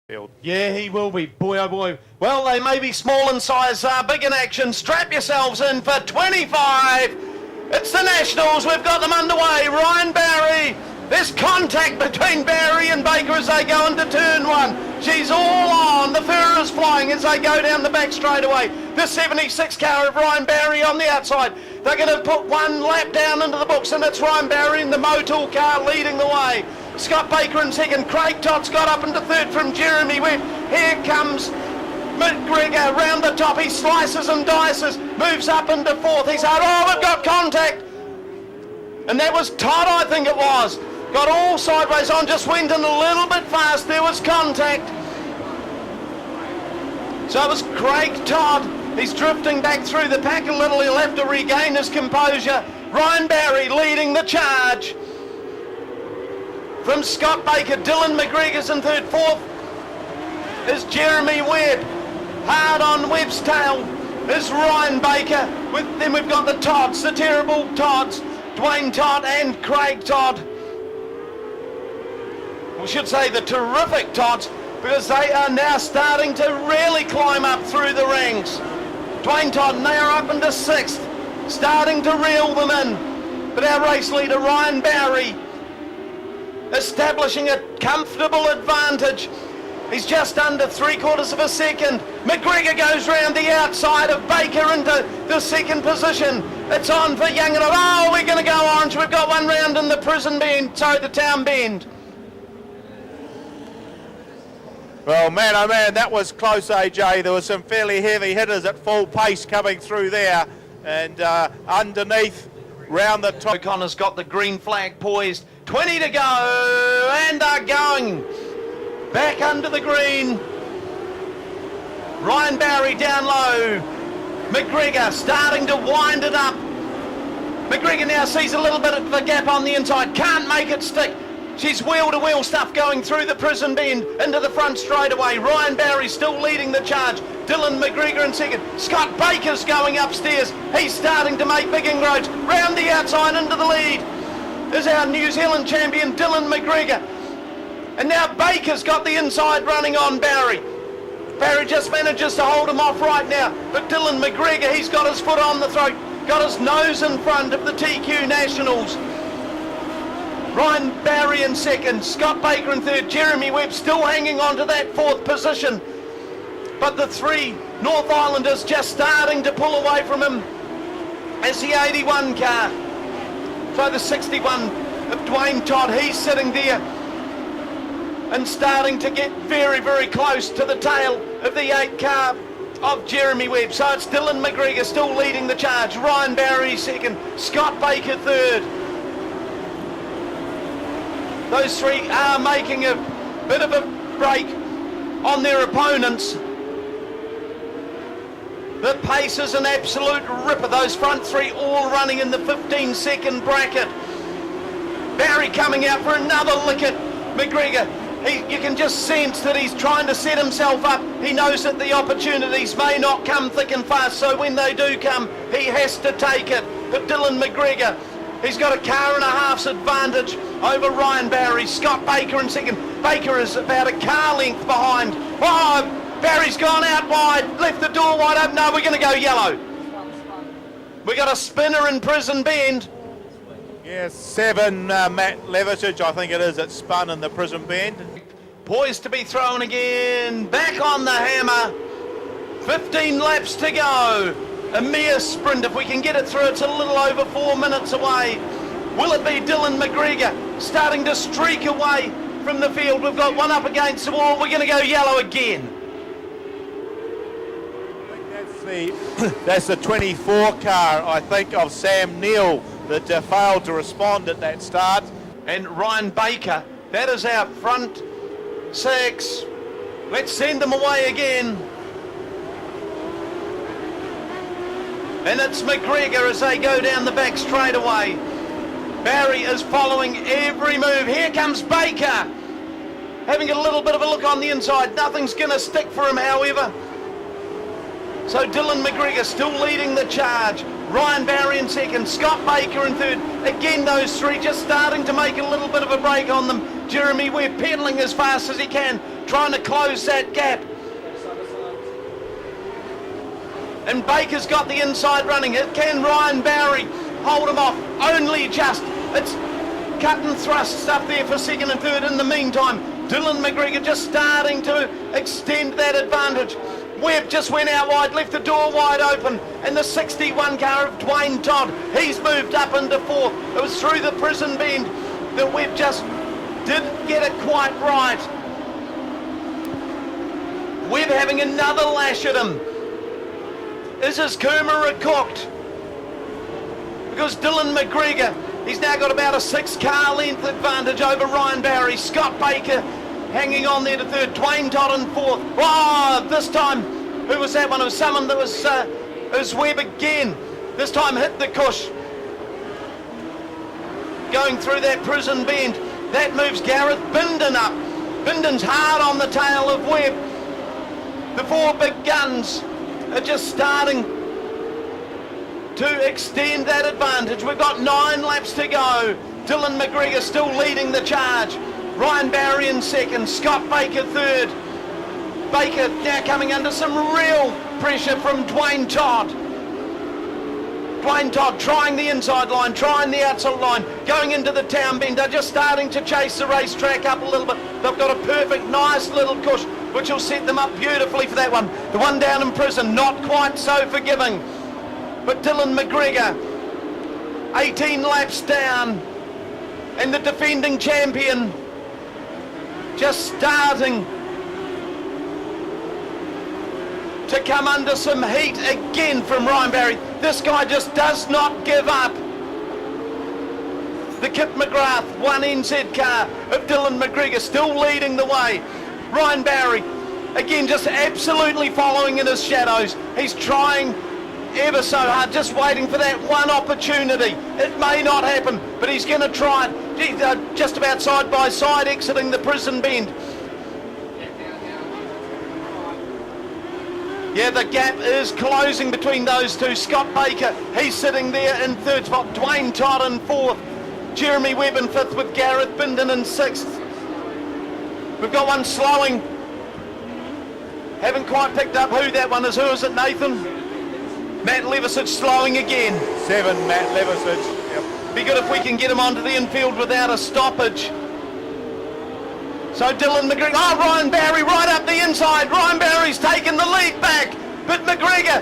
field. Yeah, he will be. Boy, oh boy. Well, they may be small in size, big in action. Strap yourselves in for 25. It's the Nationals. We've got them underway. Ryan Barry. There's contact between Barry and Baker as they go into turn one. She's all on. The Furrer is flying as they go down the back straightaway. The 76 car of Ryan Barry on the outside. They're going to put one lap down into the books, and it's Ryan Barry in the Motul car leading the way. Scott Baker in second. Craig Todd's got up into third from Jeremy Webb. Here comes McGregor round the top. He slices and dices, moves up into fourth. He's out. Oh, we've got contact. And that was Todd, I think it was. Got all sideways on, just went in a little bit fast. There was contact. So it was Craig Todd. He's drifting back through the pack a little. He'll have to regain his composure. Ryan Barry leading the charge. From Scott Baker, Dylan McGregor's in third. Fourth is Jeremy Webb. Hard on Webb's tail is Ryan Baker. Then we've got the Todds, the terrible Todds. Dwayne Todd and Craig Todd. We should say the terrific Todds, because they are now starting to really climb up through the ranks. Dwayne Todd now up into sixth, starting to reel them in. But our race leader, Ryan Barry, establishing a comfortable advantage. He's just under 3/4 of a second. McGregor goes round the outside of Baker into the second position. It's on for Young and oh, we're going to go orange. We've got one round in the prison bend, so the town bend. Well, man, oh man, that was close, AJ. There were some fairly heavy hitters at full pace coming through there. And underneath, round the top. O'Connor's got the green flag poised. 20 to go, and they're going. Back under the green. Ryan Barry down low. McGregor starting to wind it up. McGregor now sees a little bit of a gap on the inside. Can't make it stick. She's wheel-to-wheel stuff going through the prison bend into the front straightaway. Ryan Barry still leading the charge. Dylan McGregor in second. Scott Baker's going upstairs. He's starting to make big inroads. Round the outside into the lead is our New Zealand champion, Dylan McGregor. And now Baker's got the inside running on Barry. Barry just manages to hold him off right now. But Dylan McGregor, he's got his foot on the throat. Got his nose in front of the TQ Nationals. Ryan Barry in second, Scott Baker in third, Jeremy Webb still hanging on to that fourth position. But the three North Islanders just starting to pull away from him as the 81 car. So the 61 of Dwayne Todd, he's sitting there and starting to get very, very close to the tail of the 8 car of Jeremy Webb. So it's Dylan McGregor still leading the charge, Ryan Barry second, Scott Baker third. Those three are making a bit of a break on their opponents. The pace is an absolute ripper. Those front three all running in the 15-second bracket. Barry coming out for another lick at McGregor. You can just sense that he's trying to set himself up. He knows that the opportunities may not come thick and fast, so when they do come, he has to take it. But Dylan McGregor, he's got a car and a half's advantage over Ryan Barry. Scott Baker in second. Baker is about a car length behind. Oh, Barry's gone out wide, left the door wide open. No, we're going to go yellow. We got a spinner in prison bend. Yes, 7 Matt Levitage, I think it is, that spun in the prison bend. Poised to be thrown again. Back on the hammer. 15 laps to go. A mere sprint. If we can get it through, it's a little over 4 minutes away. Will it be Dylan McGregor starting to streak away from the field? We've got one up against the wall. We're going to go yellow again. I think that's the 24 car, I think, of Sam Neal that failed to respond at that start. And Ryan Baker, that is our front 6. Let's send them away again. And it's McGregor as they go down the back straightaway. Barry is following every move. Here comes Baker, having a little bit of a look on the inside. Nothing's going to stick for him, however. So Dylan McGregor still leading the charge. Ryan Barry in second, Scott Baker in third. Again, those three just starting to make a little bit of a break on them. Jeremy Webb pedalling as fast as he can, trying to close that gap. And Baker's got the inside running. Can Ryan Barry hold him off? Only just. It's cut and thrust stuff there for second and third. In the meantime, Dylan McGregor just starting to extend that advantage. Webb just went out wide, left the door wide open, and the 61 car of Dwayne Todd, he's moved up into fourth. It was through the prison bend that Webb just didn't get it quite right. Webb having another lash at him. Is his Coomera cooked? Because Dylan McGregor, he's now got about a 6-car length advantage over Ryan Barry. Scott Baker hanging on there to third. Dwayne Todd in fourth. Oh, this time, who was that one? It was someone that was, it was Webb again. This time hit the cush. Going through that prison bend. That moves Gareth Bindon up. Bindon's hard on the tail of Webb. The four big guns are just starting to extend that advantage. We've got 9 laps to go. Dylan McGregor still leading the charge. Ryan Barry in second, Scott Baker third. Baker now coming under some real pressure from Dwayne Todd. Dwayne Todd trying the inside line, trying the outside line, going into the town bend. They're just starting to chase the racetrack up a little bit. They've got a perfect, nice little cush, which will set them up beautifully for that one. The one down in prison, not quite so forgiving. But Dylan McGregor, 18 laps down, and the defending champion just starting to come under some heat again from Ryan Barry. This guy just does not give up. The Kip McGrath 1NZ car of Dylan McGregor still leading the way. Ryan Barry, again, just absolutely following in his shadows. He's trying ever so hard, just waiting for that one opportunity. It may not happen, but he's going to try it. Just about side by side exiting the prison bend. Yeah, the gap is closing between those two. Scott Baker, he's sitting there in third spot. Dwayne Todd in fourth. Jeremy Webb in fifth with Gareth Bindon in sixth. We've got one slowing. Haven't quite picked up who that one is. Who is it, Nathan? Matt Levisage slowing again. 7, Matt Levisage. Yep. Be good if we can get him onto the infield without a stoppage. So Dylan McGregor, oh, Ryan Barry right up the inside. Ryan Barry's taken the lead back. But McGregor,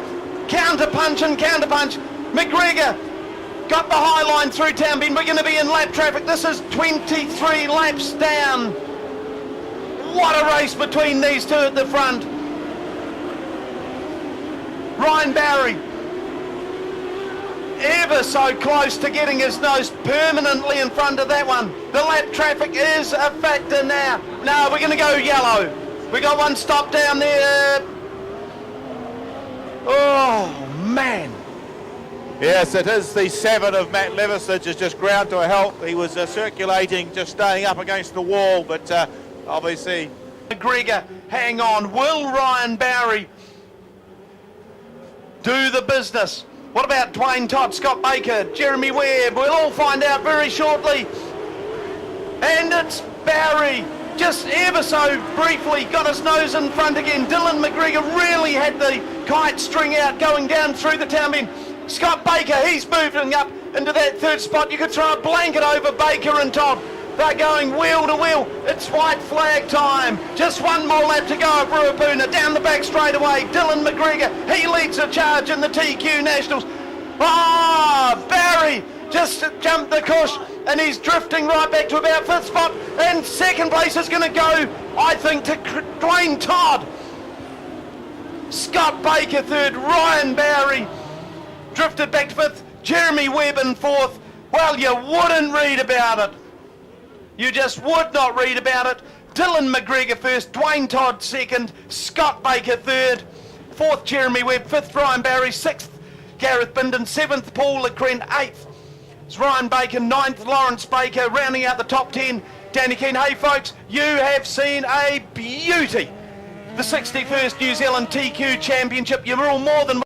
counter-punch and counter-punch. McGregor got the high line through town bend. We're going to be in lap traffic. This is 23 laps down. What a race between these two at the front. Ryan Barry, ever so close to getting his nose permanently in front of that one. The lap traffic is a factor now. No, we're going to go yellow. We got one stop down there. Oh, man. Yes, it is the 7 of Matt Levisage has just ground to a halt. He was circulating, just staying up against the wall, but obviously... McGregor, hang on. Will Ryan Barry do the business? What about Dwayne Todd, Scott Baker, Jeremy Webb? We'll all find out very shortly. And it's Barry, just ever so briefly, got his nose in front again. Dylan McGregor really had the kite string out going down through the town bend. Scott Baker, he's moving up into that third spot. You could throw a blanket over Baker and Todd. They're going wheel to wheel. It's white flag time. Just one more lap to go at Ruapuna. Down the back straight away. Dylan McGregor, he leads the charge in the TQ Nationals. Ah, Barry just jumped the cush and he's drifting right back to about fifth spot. And second place is going to go, I think, to Dwayne Todd. Scott Baker third. Ryan Barry drifted back to fifth. Jeremy Webb in fourth. Well, you wouldn't read about it. You just would not read about it. Dylan McGregor first, Dwayne Todd second, Scott Baker third, fourth Jeremy Webb, fifth Ryan Barry, sixth Gareth Bindon, seventh Paul Leckrent, eighth it's Ryan Baker, ninth Lawrence Baker, rounding out the top 10, Danny Keane. Hey folks, you have seen a beauty. The 61st New Zealand TQ Championship. You're all more than